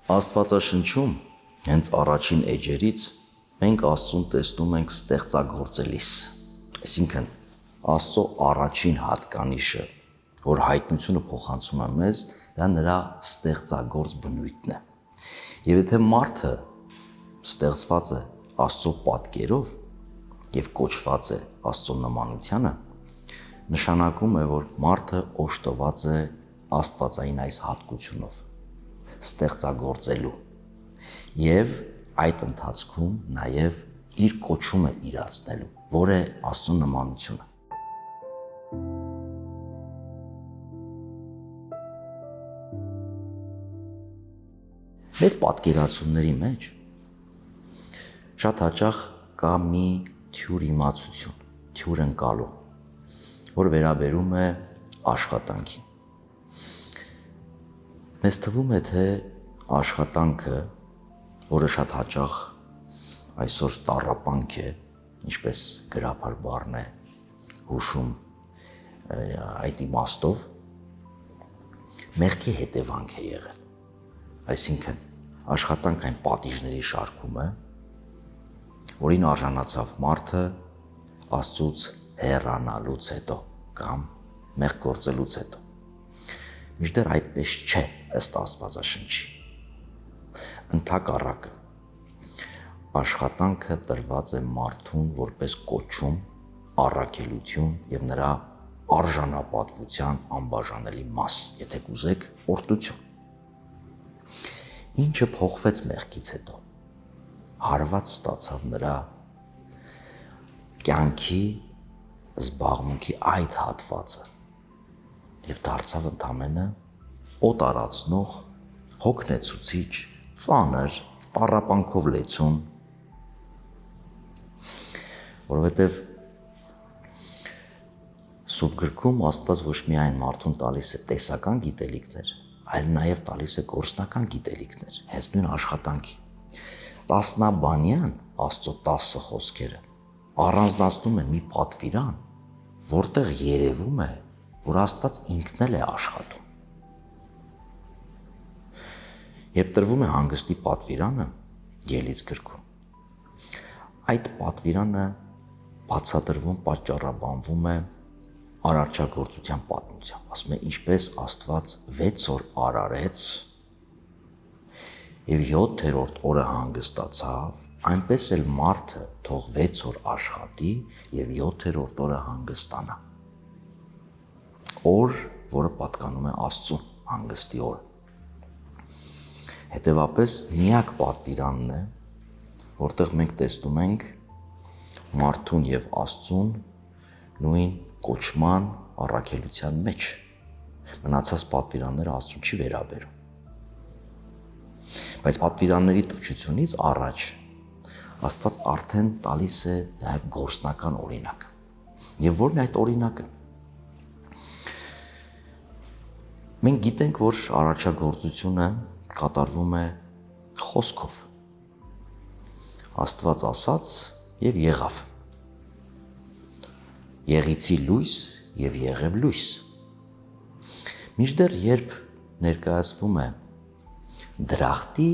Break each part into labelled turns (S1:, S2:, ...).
S1: Աստվածաշնչում հենց առաջին էջերից մենք Աստծուն տեսնում ենք ստեղծագործելիս, այսինքն Աստծո առաջին հատկանիշը, որ հայտնությունը փոխանցում է մեզ, դա նրա ստեղծագործ բնույթն է։ Եվ եթե մարդը ստեղծված է Աստծո պատկերով եւ կոչված է Աստծո նմանությանը, նշանակում է, որ մարդը օժտված է աստվածային այս հատկությունով ստեղծագործելու եւ այդ ընթացքում նաեւ իր կոչումը իրացնելու, որ է Աստծո նմանությունը։ Մեր պատկերացումների մեջ շատ հաճախ կա մի թյուր իմացություն, թյուր ընկալում, որ վերաբերում է աշխատանքին։ Մեզ թվում է, թե աշխատանքը, որը շատ հաճախ այսօր տառապանք է, ինչպես գրաբար բառն է հուշում այդ իմաստով, մեղքի հետևանք է եղել։ Այսինքն աշխատանք այն պատիժների շարքում է, որին արժանացավ մարդը Աստծուց հեռանալուց հետո կամ մեղք գործելուց հետո։ Մինչդեռ այդպես չէ ըստ Աստվածաշնչի։ Ընդհակառակը աշխատանքը տրված է մարդուն որպես կոչում, առաքելություն եւ նրա արժանապատվության անբաժանելի մաս, եթե կուզեք, օրհնություն։ Ինչը փոխվեց մեղքից հետո, հարված ստացավ նրա կյանքի զբաղմունքի այդ հատվածը եւ դարձավ ընդամենը օտարացնող, հոգնեցուցիչ, ծանր, տառապանքով լեցուն, որովհետեւ Սուրբ գրքում Աստված ոչ միայն մարդուն տալիս է տեսական գիտելիքներ, այլ նաեւ տալիս է գործնական գիտելիքներ, հենց նույն աշխատանքի։ Տասնաբանյան Աստծո 10 խոսքերը առանձնացնում են մի պատվիրան, որտեղ երևում է, որ Աստված ինքն էլ է աշխատում։ Երբ տրվում է հանգստի պատվիրանը Ելից գրքում, այդ պատվիրանը բացատրվում, պատճառաբանվում է արարչագործության պատմությամբ, ասում է ինչպես Աստված 6 օր արարեց եւ 7-րդ օրը հանգստացավ, այնպես էլ մարդը թող 6 օր աշխատի եւ 7-րդ օրը հանգստանա։ Օր, որը պատկանում է Աստծուն, հանգստի օրը։ Հետևաբար միակ պատվիրանն է, որտեղ մենք տեսնում ենք մարդուն եւ Աստծուն նույն կոչման առաքելության մեջ։ Մնացած պատվիրանները Աստծուն չի վերաբերում։ Բայց պատվիրանների տվչությունից առաջ Աստված արդեն տալիս է նաեւ գործնական օրինակ։ Եվ ո՞րն է այդ օրինակը։ Մենք գիտենք, որ արարչագործությունը կատարվում է խոսքով։ Աստված ասաց եւ եղավ։ Եղիցի լույս եւ եղև լույս։ Մինչդեռ երբ ներկայացվում է դրախտի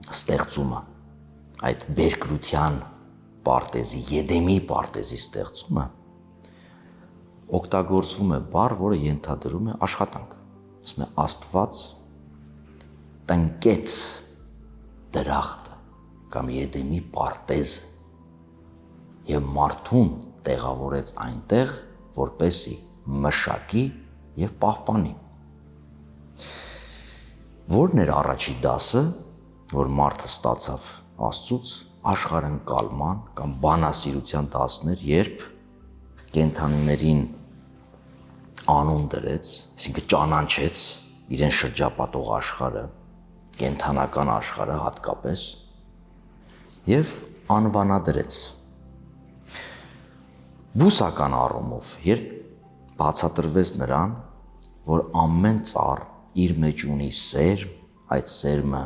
S1: ստեղծումը, այդ բերկրության պարտեզի, Եդեմի պարտեզի ստեղծումը, օգտագործվում է բառ, որը ենթադրում է աշխատանք։ Ասում է Աստված տնկեց դրախտը կամ Եդեմի պարտեզը եւ մարդուն տեղավորեց այնտեղ, որպեսի մշակի եւ պահպանի։ Որն էր առաջի դասը, որ մարդը ստացավ Աստծուց, աշխարհընկալման կամ բանասիրության դասներ, երբ կենդանիներին անուն դրեց, այսինքն ճանաչեց իրեն շրջապատող աշխարհը, կենդանական աշխարհը հատկապես, եւ անվանադրեց։ Բուսական առումով, երբ բացատրվեց նրան, որ ամեն ծառ իր մեջ ունի սերմ, այդ սերմը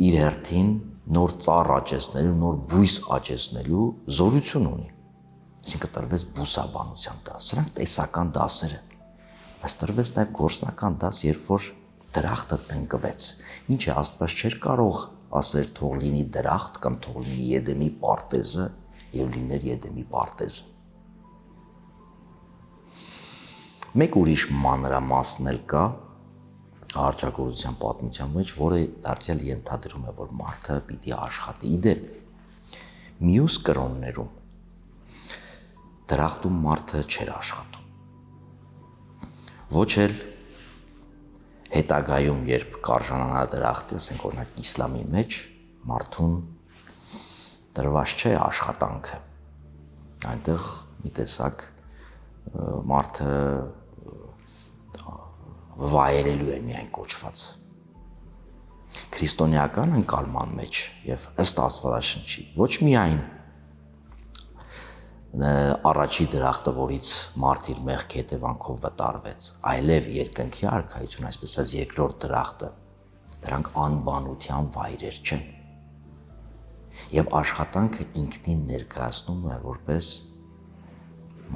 S1: իր հերթին նոր ծառ աճեցնելու, նոր բույս աճեցնելու զորություն ունի։ Այսինքն տրվեց բուսաբանության դաս։ Սրանք տեսական դասեր են, Բայց տրվեց նաև գործնական դաս, երբ որ դրախտը տնկվեց։ Ինչ է, Աստված չէր կարող ասել թող լինի դրախտ կամ թող լինի Եդեմի պարտեզը եւ լիներ Եդեմի պարտեզը։ Մեկ ուրիշ մանրամասն էլ կա արճակորության պատմության մեջ, որը դարձյալ ենթադրում է, որ մարդը պիտի աշխատի։ Իդեպ, մյուս կրոններում դրախտում մարդը չէր աշխատում։ Ոչ էլ հետագայում, երբ կարժանանա դրախտը, ասենք օրինակ իսլամի մեջ, մարդուն տրված չէ աշխատանքը։ Այնտեղ մի տեսակ մարդը վայելելու է միայն կոչված։ Քրիստոնեական ընկալման մեջ եւ ըստ Աստվածաշնչի ոչ միայն առաջի դրախտը, որից մարդ իր մեղքի հետևանքով վտարվեց, այլև երկնքի արքայություն, այսպես ասած երկրորդ դրախտը, դրանք անբանության վայրեր չեն։ Եվ աշխատանքը ինքնին ներկայացնում է որպես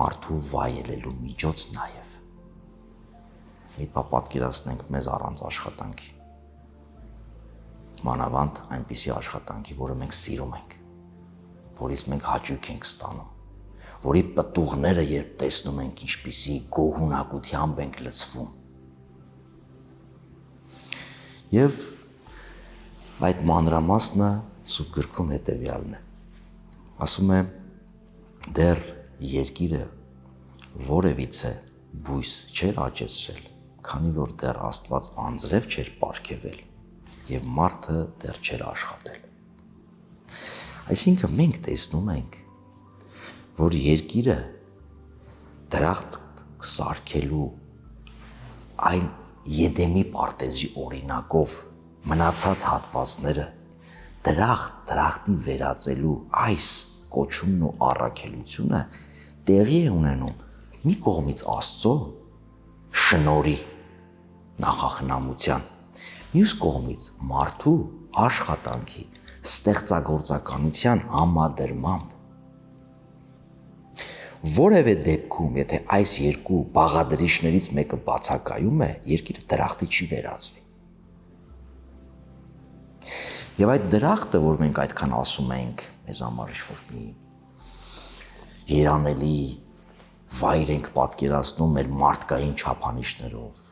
S1: մարդու վայելելու միջոց նաև։ Մի պատկերացնենք մեզ առանց աշխատանքի։ Մանավանդ այնպիսի աշխատանքի, որը մենք սիրում ենք, որից մենք հաճույք ենք ստանում, որի պտուղները երբ տեսնում ենք, ինչպիսի գոհունակությամբ ենք լցվում։ Եվ այդ մանրամասնը Սուրբ գրքում հետևյալն է։ Ասում է, դեռ երկիրը որևիցե բույս չէր աճեցրել, քանի որ դեռ Աստված անձրև չէր պարգևել եւ մարդը դեռ չէր աշխատել։ Այսինքն մենք տեսնում ենք, որ երկիրը դրախտ սարքելու այն Եդեմի պարտեզի օրինակով մնացած հատվածները դրախտի վերածելու այս կոչումն ու առաքելությունը տեղի է ունենում մի կողմից Աստծո շնորհի նախախնամության, մյուս կողմից մարդու աշխատանքի ստեղծագործականության համադրմամբ։ Որևէ դեպքում, եթե այս երկու բաղադրիչներից մեկը բացակայում է, երկիրը դրախտի չի վերածվի։ Եվ այդ դրախտը, որ մենք այդքան ասում ենք, մեզ համար ինչ-որ մի երանելի վայր ենք պատկերացնում մեր մարդկային չափանիշներով,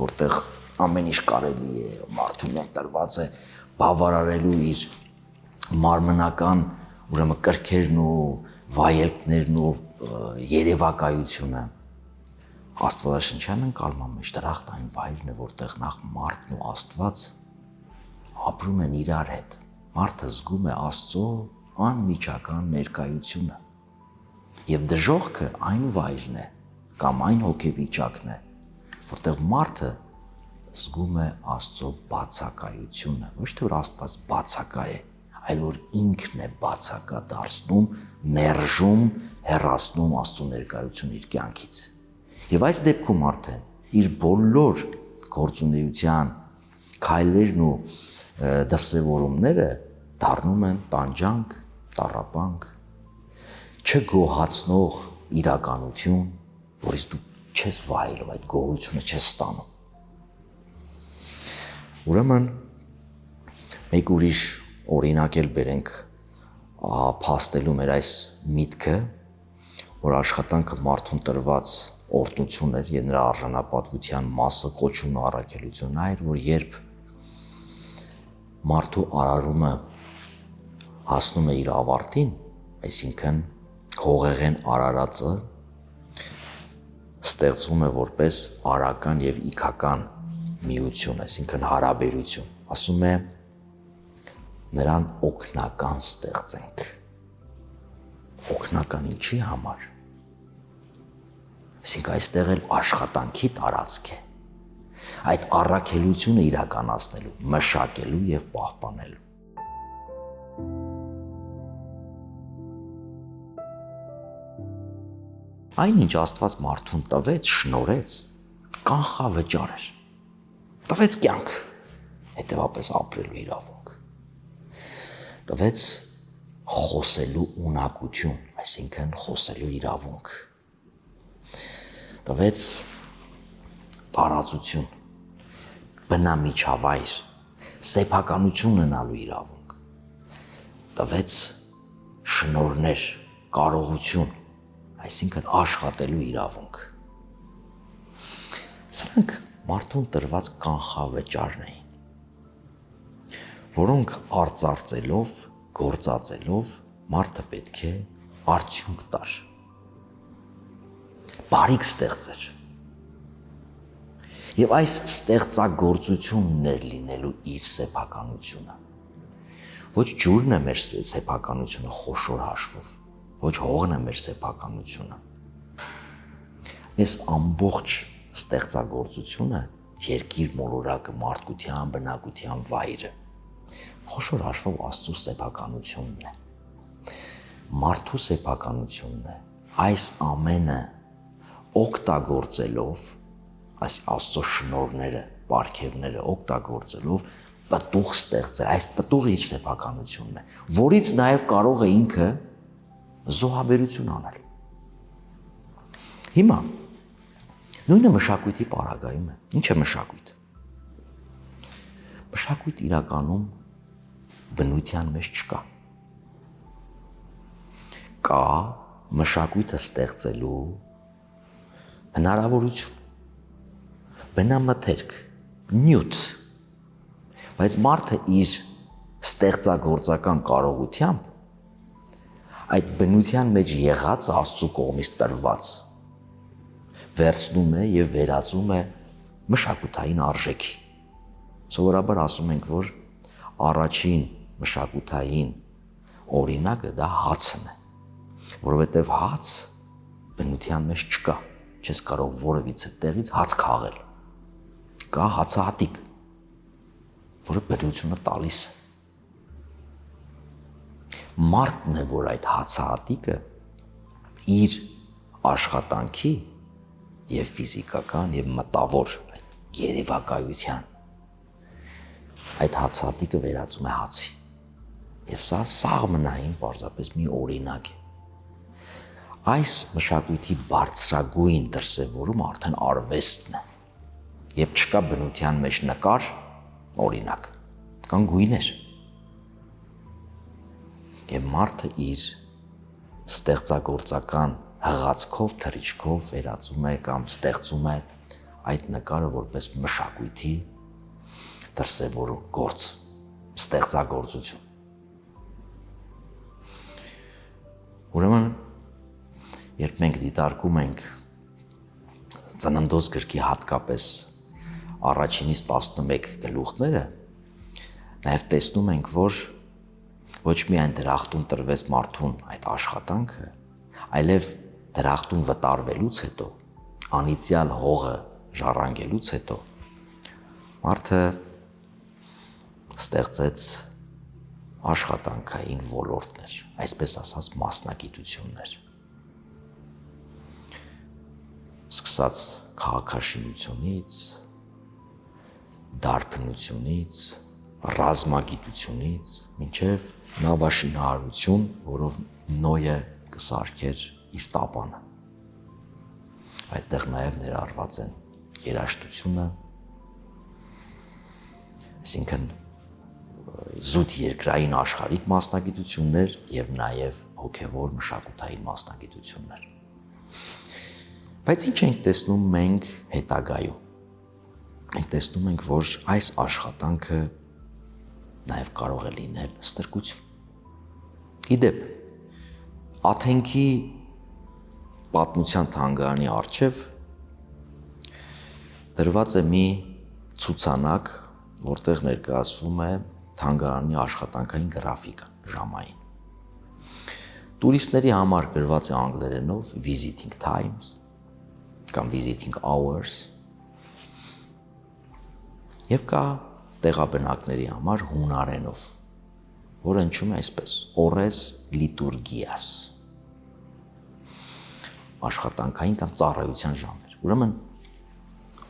S1: որտեղ ամեն ինչ կարելի է, մարդուն տրված է բավարարելու իր մարմնական, ուրեմն կրքերն ու վայելքներն ու երևակայությունը։ Աստվածաշնչյան ընկալման մեջ դրախտ այն վայրն է, որտեղ նախ մարդն ու Աստված ապրում են իրար հետ։ Մարդը զգում է Աստծո անմիջական ներկայությունը։ Եվ դժոխքը այն վայրն է, կամ այն հոգեվիճակն է, որտեղ մարդը զգում է Աստծո բացակայությունը, ոչ թե որ Աստված բացակա է, այլ որ ինքն է բացակա դարձնում, մերժում, հեռացնում Աստծո ներկայությունը իր կյանքից։ Եվ այս դեպքում արդեն իր բոլոր գործունեության քայլերն ու դրսևորումները դառնում են տանջանք, տառապանք, չգոհացնող իրականություն, որից դու չես վայելում, այդ գոհությունը չես ստանում։ Ուրեմն մեկ ուրիշ օրինակ էլ բերենք փաստելու մեր այս միտքը, որ աշխատանքը մարդուն տրված օրհնություն էր եւ նրա արժանապատվության մասը կոչումն ու առաքելությունն էր, որ երբ մարդու արարումը հասնում է իր ավարտին, այսինքն հողեղեն արարածը ստեղծվում է որպես արական եւ իքական միություն, այսինքն հարաբերություն։ Ասում է նրան օգնական ստեղծենք։ Օգնական ինչի համար։ Այսինքն այստեղ էլ աշխատանքի տարածք է։ Այդ առաքելությունը իրականացնելու, մշակելու եւ պահպանելու։ Այնինչ Աստված մարդուն տվեց, շնորհեց, կանխավճար էր։ Տվեց կյանք, հետևապես ապրելու իրավունք։ Տվեց խոսելու ունակություն, այսինքն խոսելու իրավունք։ Տվեց տարածություն, բնամիջավայր, սեփականություն ունենալու իրավունք, տվեց շնորհներ, կարողություն, այսինքն աշխատելու իրավունք։ Սրանք մարդուն տրված կանխավճարն էին, որոնք արծարծելով, գործածելով մարդը պետք է արդյունք տար, բարիք ստեղծեր։ Եվ այս ստեղծագործությունն էր լինելու իր սեփականությունը։ Ոչ ջուրն է մեր սեփականությունը խոշոր հաշվով, ոչ հողն է մեր սեփականությունը։ Այս ամբողջ ստեղծագործությունը երկիր մոլորակը, մարդկության, բնակության վայրը խոշոր հաշվով Աստծո սեփականությունն է։ Մարդու սեփականությունն է։ Այս ամենը օգտագործելով, այս Աստծո շնորհները, պարգևները օգտագործելով պտուղ ստեղծել, այս պտուղը իր սեփականությունն է, որից նաև կարող է ինքը զոհաբերություն անել։ Հիմա նույնը մշակույթի պարագայում է։ Ինչ է մշակույթ։ Մշակույթ իրականում բնության մեջ չկա։ Կա մշակույթը ստեղծելու հնարավորություն, բնամթերք, նյութ, բայց մարդը իր ստեղծագործական կարողությամբ այդ բնության մեջ եղած Աստծո կողմից տրված վերցնում է եւ վերածում է մշակութային արժեքի։ Սովորաբար ասում ենք, որ առաջին մշակութային օրինակը դա հացն է, որովհետև հաց բնության մեջ չկա, չես կարող որևիցե տեղից հաց քաղել։ Կա հացահատիկ, որը բնությունը տալիս է։ Մարդն է, որ այդ հացահատիկը իր աշխատանքի եւ ֆիզիկական եւ մտավոր երևակայության այդ հացահատիկը վերածում է հացի։ Եվ սա սաղմնային պարզապես մի օրինակ է։ Այս մշակույթի բարձրագույն դրսևորումը արդեն արվեստն է։ Եվ չկա բնության մեջ նկար, օրինակ, կան գույներ։ Եվ մարդը իր ստեղծագործական հղացքով, թռիչքով վերածում է կամ ստեղծում է այդ նկարը որպես մշակույթի դրսևորում, գործ, ստեղծագործություն։ Ուրեմն, երբ մենք դիտարկում ենք Ծննդոց գրքի հատկապես առաջինից 11 գլուխները, նաև տեսնում ենք, որ ոչ միայն դրախտում տրվեց մարդուն այդ աշխատանքը, այլև դրախտում վտարվելուց հետո, անիծյալ հողը ժառանգելուց հետո, մարդը ստեղծեց աշխատանքային ոլորտներ, այսպես ասած մասնագիտություններ։ Սկսած քաղաքաշինությունից, դարբնությունից, ռազմագիտությունից, մինչև նավաշինարարություն, որով Նոյը կսարքեր իր տապանը։ Այդտեղ նաև ներառված են երաժշտությունը, այսինքն զուտ երկրային աշխարհիկ մասնագիտություններ եւ նաեւ հոգեվոր մշակութային մասնագիտություններ։ Բայց ինչ ենք տեսնում մենք հետագայում։ Մենք տեսնում ենք, որ այս աշխատանքը նաեւ կարող է լինել ստրկություն։ Իդեպ, Աթենքի պատմության թանգարանի առջև դրված է մի ցուցանակ, որտեղ ներկայացվում է թանգարանի աշխատանքային գրաֆիկա ժամային։ Տուրիստների համար գրված է անգլերենով visiting times կամ visiting hours եւ կա տեղաբնակների համար հունարենով, որը հնչում է այսպես. Ores liturgias աշխատանքային կամ ծառայության ժամեր։ Ուրեմն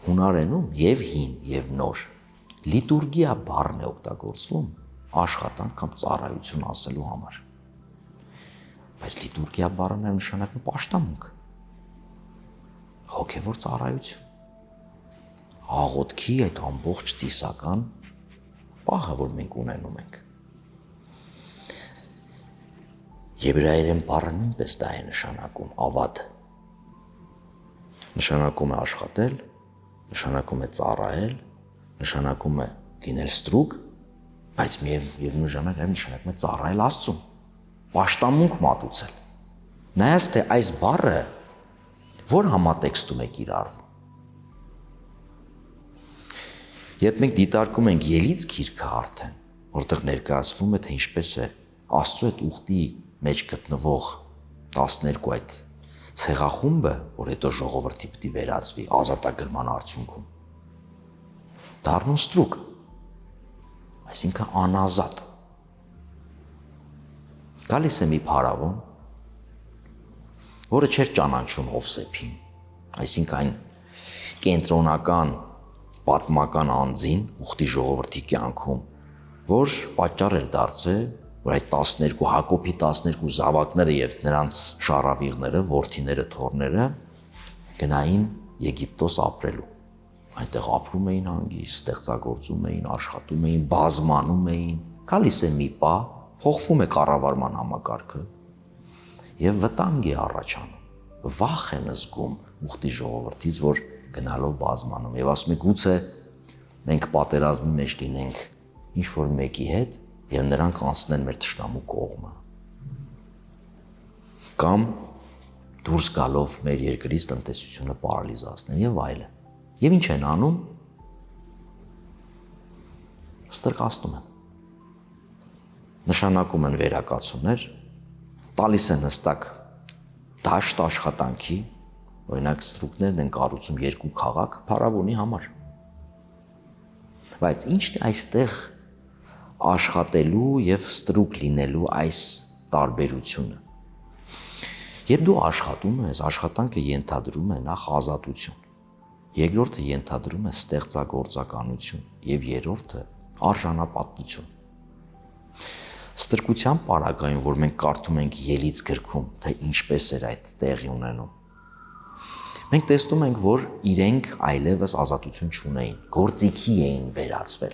S1: հունարենում եւ հին եւ նոր լիտուրգիա բառն է օգտագործվում աշխատանք կամ ծառայություն ասելու համար։ Բայց լիտուրգիա բառն է նշանակում պաշտամունք, հոգևոր ծառայություն։ աղոթքի այդ ամբողջ ծիսական պահը, որ մենք ունենում ենք։ Եբրայերեն բառը նույնպես դա է նշանակում, ավադ։ Նշանակում է աշխատել, նշանակում է ծառայել, նշանակում է լինել ստրուկ, բայց միևնույն ժամանակ նշանակում է ծառայել Աստծուն, պաշտամունք մատուցել։ Նայած թե այս բառը որ համատեքստում է կիրառվում։ Երբ մենք դիտարկում ենք Ելից գիրքը արդեն, որտեղ ներկայացվում է, թե ինչպես է Աստծո այդ ուխտի մեջ գտնվող 12 այդ ցեղախումբը, որ հետո ժողովրդի պիտի վերածվի ազատագրման արդյունքում, դառնում ստրուկ, այսինքն անազատ։ Գալիս է մի փարավոն, որը չէր ճանաչում Հովսեփին, այսինքն այն կենտրոնական պատմական անձին ուխտի ժողովրդի կյանքում, որ պատճառ էր դարձել, որ այդ 12 Հակոբի 12 զավակները եւ նրանց շառավիղները, որդիները, թոռները գնային Եգիպտոս ապրելու։ Այնտեղ ապրում էին հանգիստ, ստեղծագործում էին, աշխատում էին, բազմանում էին։ Գալիս է մի պահ, փոխվում է կառավարման համակարգը եւ վտանգ է առաջանում։ Վախ են զգում ուխտի ժողովրդից, որ գնալով բազմանում եւ ասում եք գուցե մենք պատերազմի մեջ լինենք ինչ որ մեկի հետ եւ նրանք անցնեն մեր թշնամու կողմը, կամ դուրս գալով մեր երկրից տնտեսությունը պարալիզացնեն եւ այլն։ Եվ ինչ են անում, ստրկացնում են, նշանակում են վերակացումներ, տալիս են հստակ դաշտ աշխատանքի, օրինակ ստրուկներն են կառուցում 2 քաղաք փարավոնի համար։ Բայց ինչն է այստեղ աշխատելու եւ ստրուկ լինելու այս տարբերությունը։ Երբ դու աշխատում ես, աշխատանքը ենթադրում է նախ ազատություն, երկրորդը ենթադրում է ստեղծագործականություն եւ երրորդը արժանապատվություն։ Ստրկության պարագայում, որ մենք կարդում ենք Ելից գրքում, թե ինչպես էր այդ տեղի ունենում, մենք տեսնում ենք, որ իրենք այլևս ազատություն չունեին, գործիքի էին վերածվել,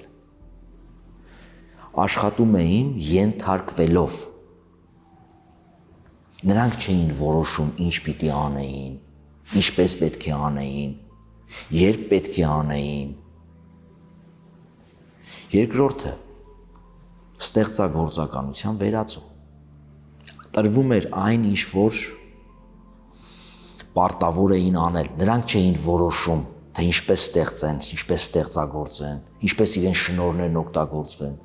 S1: աշխատում էին ենթարկվելով, նրանք չէին որոշում ինչ պիտի անեին, ինչպես պետք է անեին, երբ պետք է անեին։ Երկրորդը ստեղծագործականության վերածում, տրվում էր այն, ինչ որ պարտավոր էին անել, նրանք չէին որոշում, թե ինչպես ստեղծեն, ինչպես ստեղծագործեն, ինչպես իրեն շնորհներն օգտագործվեն։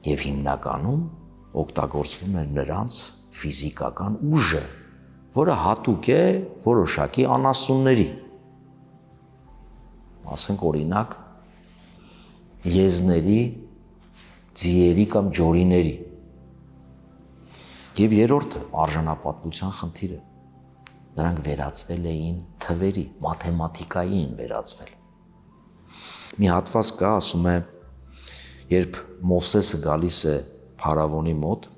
S1: Եվ հիմնականում օգտագործվում էր նրանց ֆիզիկական ուժը, որը հատուկ է որոշակի անասունների, ասենք օրինակ եզների, ձիերի կամ ջորիների։ Եվ երրորդը արժանապատվության խնդիրը, նրանք վերածվել էին թվերի, մաթեմատիկայի են վերածվել։ Մի հատված կա, ասում է, երբ Մովսեսը գալիս է փարավոնի մոտ,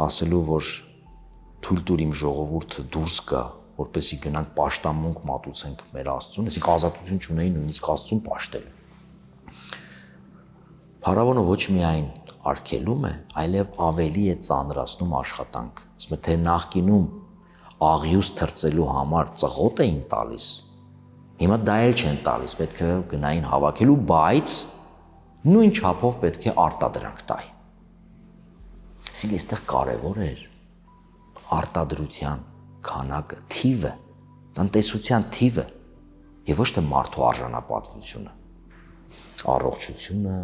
S1: ասելու, որ թույլ տուր իմ ժողովուրդը դուրս գա, որպեսզի գնանք պաշտամունք մատուցենք մեր Աստծուն, այսինքն ազատություն չունեին նույնիսկ Աստծուն պաշտելու։ Փարավոնը ոչ միայն արգելում է, այլև ավելի է ծանրացնում աշխատանք։ Ասում է, թե նախկինում աղյուս թրծելու համար ծղոտ էին տալիս, հիմա դա էլ չեն տալիս, պետք է գնային հավաքելու, բայց նույն չափով պետք է արտադրանք տային։ Այսինքն այստեղ կարևոր էր արտադրության քանակը, թիվը, տնտեսության թիվը եւ ոչ թե մարդու արժանապատվությունը, առողջությունը,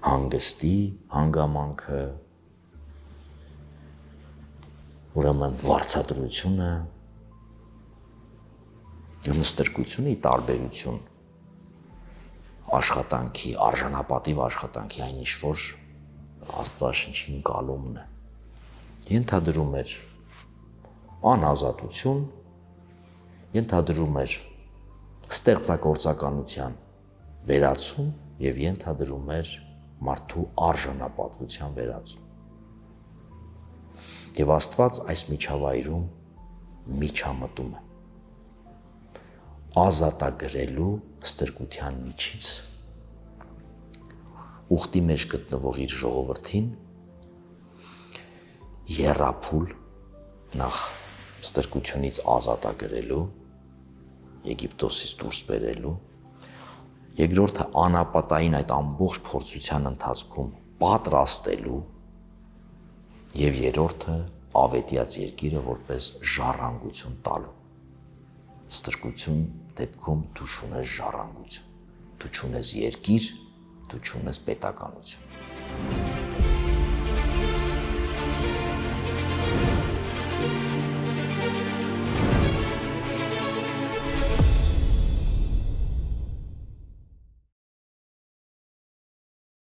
S1: հանգստի հանգամանքը, ուրեմն վարձատրությունը, ստրկությունը ի տարբերություն աշխատանքի, արժանապատիվ աշխատանքի, այն ինչ որ Աստվածաշնչի ընկալումն է, ենթադրում էր անազատություն, ենթադրում էր ստեղծագործականության վերացում եւ ենթադրում էր մարդու արժանապատվության վերացում։ Եվ Աստված այս միջավայրում միջամտում է։ ազատագրելու ստրկության միջից ուխտի մեջ գտնվող իր ժողովրդին եռափուլ նախ ստրկությունից ազատագրելու, Եգիպտոսից դուրս բերելու, երկրորդը անապատային այդ ամբողջ փորձության ընթացքում պատրաստելու եւ երրորդը ավետյաց երկիրը որպես ժառանգություն տալու։ Ստրկություն դեպքում դու չունես ժառանգություն, դու չունես երկիր, դու չունես պետականություն։